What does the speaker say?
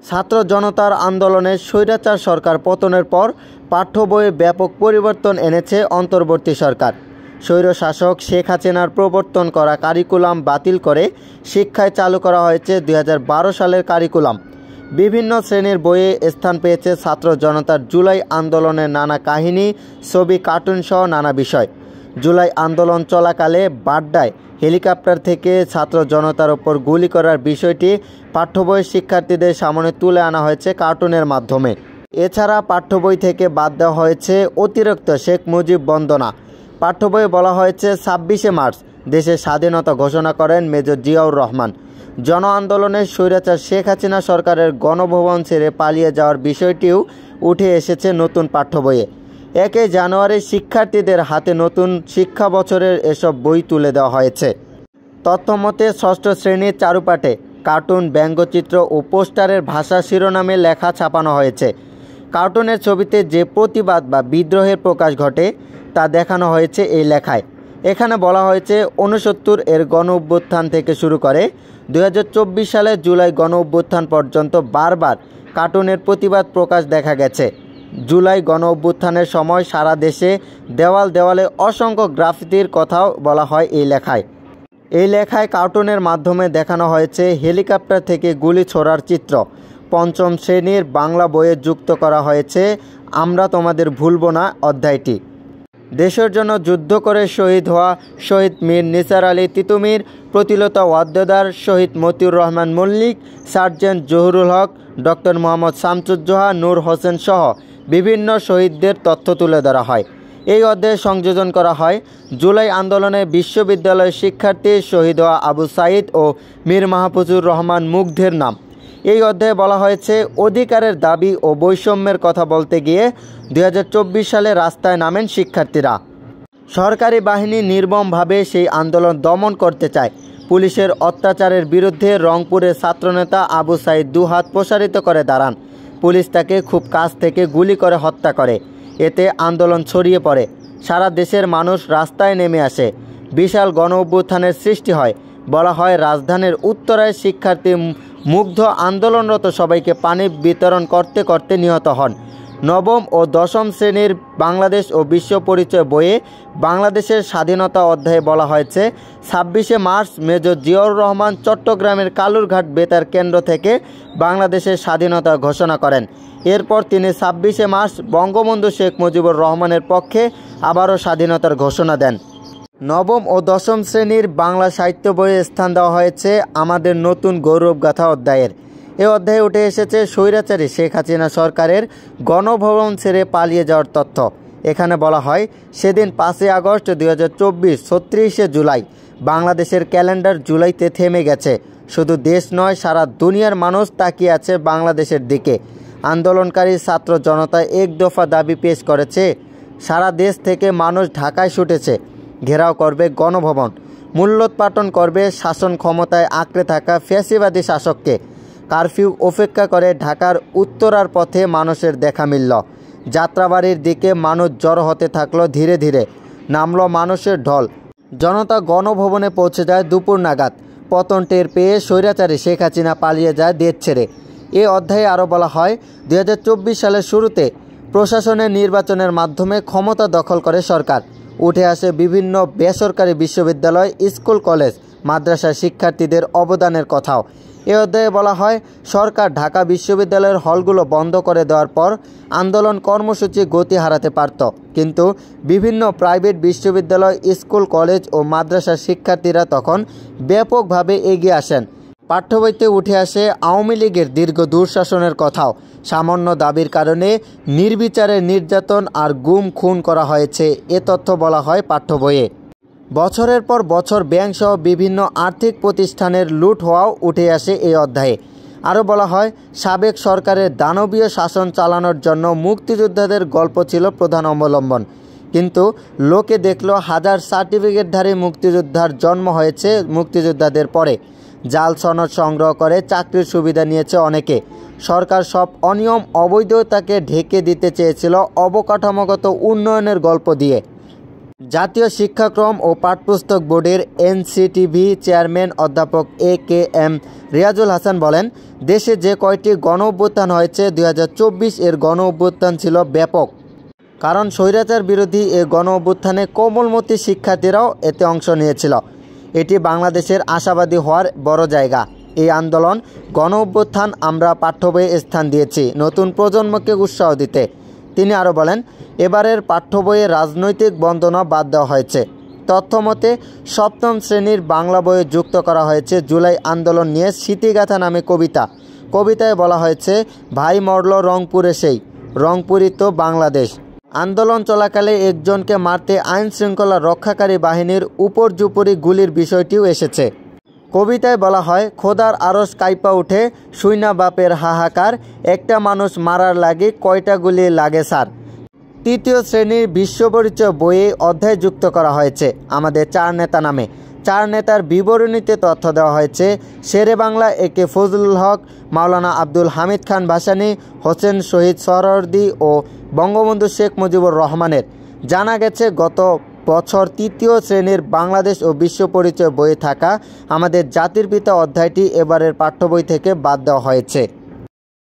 ছাত্র জনতার আন্দোলনে স্বৈরাচার সরকার পতনের পর পাঠ্য বইয়ে ব্যাপক পরিবর্তন এনেছে অন্তর্বর্তী সরকার। স্বৈরশাসক শেখ হাসিনার প্রবর্তন করা কারিকুলাম বাতিল করে শিক্ষায় চালু করা হয়েছে 2012 সালের কারিকুলাম। বিভিন্ন শ্রেণীর বইয়ে স্থান পেয়েছে ছাত্র জনতার জুলাই আন্দোলনের নানা কাহিনী, ছবি, কার্টুন সহ নানা বিষয়। জুলাই আন্দোলন চলাকালে বাড্ডায় হেলিকপ্টার থেকে ছাত্র জনতার ওপর গুলি করার বিষয়টি পাঠ্য বইয়ের শিক্ষার্থীদের সামনে তুলে আনা হয়েছে কার্টুনের মাধ্যমে। এছাড়া পাঠ্য বই থেকে বাদ দেওয়া হয়েছে অতিরিক্ত শেখ মুজিব বন্দনা। পাঠ্য বইয়ে বলা হয়েছে 26শে মার্চ দেশের স্বাধীনতা ঘোষণা করেন মেজর জিয়াউর রহমান। জন আন্দোলনে স্বৈরাচার শেখ হাসিনা সরকারের গণভবন ছেড়ে পালিয়ে যাওয়ার বিষয়টিও উঠে এসেছে নতুন পাঠ্য বইয়ে। 1 জানুয়ারি শিক্ষার্থীদের হাতে নতুন শিক্ষা বছরের এসব বই তুলে দেওয়া হয়েছে। তথ্যমতে 6ষ্ঠ শ্রেণীর চারুপাঠে কার্টুন, ব্যঙ্গচিত্র ও পোস্টারের ভাষা শিরোনামে লেখা ছাপানো হয়েছে। কার্টুনের ছবিতে যে প্রতিবাদ বা বিদ্রোহের প্রকাশ ঘটে তা দেখানো হয়েছে এই লেখায়। এখানে বলা হয়েছে 69 এর গণ অভ্যুত্থান থেকে শুরু করে 2024 সালের জুলাই গণ অভ্যুত্থান পর্যন্ত বারবার কার্টুনের প্রতিবাদ প্রকাশ দেখা গেছে। জুলাই গণ অভ্যুত্থানের সময় সারা দেশে দেওয়ালে অসংখ্য গ্রাফিতির কথাও বলা হয় এই লেখায়। এই লেখায় কার্টুনের মাধ্যমে দেখানো হয়েছে হেলিকপ্টার থেকে গুলি ছোড়ার চিত্র। 5ম শ্রেণীর বাংলা বইয়ে যুক্ত করা হয়েছে আমরা তোমাদের ভুলব না অধ্যায়টি। দেশের জন্য যুদ্ধ করে শহীদ হওয়া শহীদ মীর নিসার আলী তিতুমীর, প্রতিলতা ওয়াদ্দেদার, শহীদ মতিউর রহমান মল্লিক, সার্জেন্ট জহুরুল হক, ডক্টর মোহাম্মদ শামসুজ্জোহা, নূর হোসেন সহ বিভিন্ন শহীদদের তথ্য তুলে ধরা হয়। এই অধ্যায়ে সংযোজন করা হয় জুলাই আন্দোলনে বিশ্ববিদ্যালয়ের শিক্ষার্থী শহীদ হওয়া আবু সাঈদ ও মীর মাহফুজুর রহমান মুগ্ধের নাম। এই অধ্যায়ে বলা হয়েছে অধিকারের দাবি ও বৈষম্যের কথা বলতে গিয়ে 2024 সালে রাস্তায় নামেন শিক্ষার্থীরা। সরকারি বাহিনী নির্মমভাবে সেই আন্দোলন দমন করতে চায়। পুলিশের অত্যাচারের বিরুদ্ধে রংপুরের ছাত্রনেতা আবু সাঈদ দুহাত প্রসারিত করে দাঁড়ান। পুলিশ তাকে খুব কাছ থেকে গুলি করে হত্যা করে। এতে আন্দোলন ছড়িয়ে পড়ে, সারা দেশের মানুষ রাস্তায় নেমে আসে, বিশাল গণ অভ্যুত্থানের সৃষ্টি হয়। বলা হয় রাজধানীর উত্তরায় শিক্ষার্থী মুগ্ধ আন্দোলনরত সবাইকে পানি বিতরণ করতে করতে নিহত হন। 9ম ও 10ম শ্রেণীর বাংলাদেশ ও বিশ্ব পরিচয় বইয়ে বাংলাদেশের স্বাধীনতা অধ্যায়ে বলা হয়েছে 26শে মার্চ মেজর জিয়াউর রহমান চট্টগ্রামের কালুরঘাট বেতার কেন্দ্র থেকে বাংলাদেশের স্বাধীনতা ঘোষণা করেন। এরপর তিনি 26শে মার্চ বঙ্গবন্ধু শেখ মুজিবুর রহমানের পক্ষে আবারও স্বাধীনতার ঘোষণা দেন। 9ম ও 10ম শ্রেণীর বাংলা সাহিত্য বইয়ে স্থান দেওয়া হয়েছে আমাদের নতুন গৌরবগাথা অধ্যায়ের। এ অধ্যায়ে উঠে এসেছে স্বৈরাচারী শেখ হাসিনা সরকারের গণভবন ছেড়ে পালিয়ে যাওয়ার তথ্য। এখানে বলা হয় সেদিন 5ই আগস্ট 2024 36শে জুলাই বাংলাদেশের ক্যালেন্ডার জুলাইতে থেমে গেছে। শুধু দেশ নয়, সারা দুনিয়ার মানুষ তাকিয়ে আছে বাংলাদেশের দিকে। আন্দোলনকারী ছাত্র জনতা এক দফা দাবি পেশ করেছে। সারা দেশ থেকে মানুষ ঢাকায় ছুটেছে, ঘেরাও করবে গণভবন, মূল্যোৎপাটন করবে শাসন ক্ষমতায় আঁকড়ে থাকা ফ্যাসিবাদী শাসককে। কারফিউ উপেক্ষা করে ঢাকার উত্তরার পথে মানুষের দেখা মিলল। যাত্রাবাড়ির দিকে মানুষ জড়ো হতে থাকলো, ধীরে ধীরে নামল মানুষের ঢল। জনতা গণভবনে পৌঁছে যায় দুপুর নাগাদ। পতন টের পেয়ে স্বৈরাচারী শেখ হাসিনা পালিয়ে যায় দেশ ছেড়ে। এ অধ্যায়ে আরও বলা হয় 2024 সালের শুরুতে প্রশাসনের নির্বাচনের মাধ্যমে ক্ষমতা দখল করে সরকার। উঠে আসে বিভিন্ন বেসরকারি বিশ্ববিদ্যালয়, স্কুল, কলেজ, মাদ্রাসার শিক্ষার্থীদের অবদানের কথাও। এ অধ্যায়ে বলা হয় সরকার ঢাকা বিশ্ববিদ্যালয়ের হলগুলো বন্ধ করে দেওয়ার পর আন্দোলন কর্মসূচি গতি হারাতে পারত, কিন্তু বিভিন্ন প্রাইভেট বিশ্ববিদ্যালয়, স্কুল, কলেজ ও মাদ্রাসার শিক্ষার্থীরা তখন ব্যাপকভাবে এগিয়ে আসেন। পাঠ্য বইতে উঠে আসে আওয়ামী লীগের দীর্ঘ দুঃশাসনের কথাও। সামান্য দাবির কারণে নির্বিচারে নির্যাতন আর গুম খুন করা হয়েছে, এ তথ্য বলা হয় পাঠ্য বইয়ে। বছরের পর বছর ব্যাংকসহ বিভিন্ন আর্থিক প্রতিষ্ঠানের লুট হওয়াও উঠে আসে এই অধ্যায়ে। আরও বলা হয় সাবেক সরকারের দানবীয় শাসন চালানোর জন্য মুক্তিযোদ্ধাদের গল্প ছিল প্রধান অবলম্বন, কিন্তু লোকে দেখল হাজার সার্টিফিকেটধারী মুক্তিযোদ্ধার জন্ম হয়েছে মুক্তিযোদ্ধাদের পরে। জাল সনদ সংগ্রহ করে চাকরির সুবিধা নিয়েছে অনেকে। সরকার সব অনিয়ম অবৈধতাকে ঢেকে দিতে চেয়েছিল অবকাঠামোগত উন্নয়নের গল্প দিয়ে। জাতীয় শিক্ষাক্রম ও পাঠ্যপুস্তক বোর্ডের এনসিটিভি চেয়ারম্যান অধ্যাপক এ.কে.এম. রিয়াজুল হাসান বলেন, দেশে যে কয়টি গণ-অভ্যুত্থান হয়েছে ২০২৪ এর গণ-অভ্যুত্থান ছিল ব্যাপক। কারণ স্বৈরাচার বিরোধী এ গণ-অভ্যুত্থানে কোমলমতি শিক্ষার্থীরাও এতে অংশ নিয়েছিল। এটি বাংলাদেশের আশাবাদী হওয়ার বড় জায়গা। এই আন্দোলন গণ-অভ্যুত্থান আমরা পাঠ্য বইয়ে স্থান দিয়েছি নতুন প্রজন্মকে উৎসাহ দিতে। তিনি আরও বলেন, এবারের পাঠ্য বইয়ে রাজনৈতিক বন্দনা বাদ দেওয়া হয়েছে। তথ্যমতে ৭ম শ্রেণীর বাংলা বইয়ে যুক্ত করা হয়েছে জুলাই আন্দোলন নিয়ে স্মৃতিগাথা নামে কবিতা। কবিতায় বলা হয়েছে, ভাই মরল রংপুরে সেই, রংপুরই তো বাংলাদেশ। আন্দোলন চলাকালে একজনকে মারতে আইন শৃঙ্খলা রক্ষাকারী বাহিনীর উপর্যুপরি গুলির বিষয়টিও এসেছে। কবিতায় বলা হয়, খোদার আরশ কাইপা উঠে শুইনা বাপের হাহাকার, একটা মানুষ মারার লাগে কয়টা গুলি লাগে স্যার। ৩য় শ্রেণীর বিশ্বপরিচয় বইয়ে অধ্যায় যুক্ত করা হয়েছে আমাদের ৪ নেতা নামে। ৪ নেতার বিবরণীতে তথ্য দেওয়া হয়েছে শেরে বাংলা একে ফজলুল হক, মাওলানা আব্দুল হামিদ খান ভাসানী, হোসেন শহীদ সোহরাওয়ার্দী ও বঙ্গবন্ধু শেখ মুজিবুর রহমানের। জানা গেছে, গত বছর ৩য় শ্রেণীর বাংলাদেশ ও বিশ্ব পরিচয় বইয়ে থাকা আমাদের জাতির পিতা অধ্যায়টি এবারের পাঠ্য বই থেকে বাদ দেওয়া হয়েছে।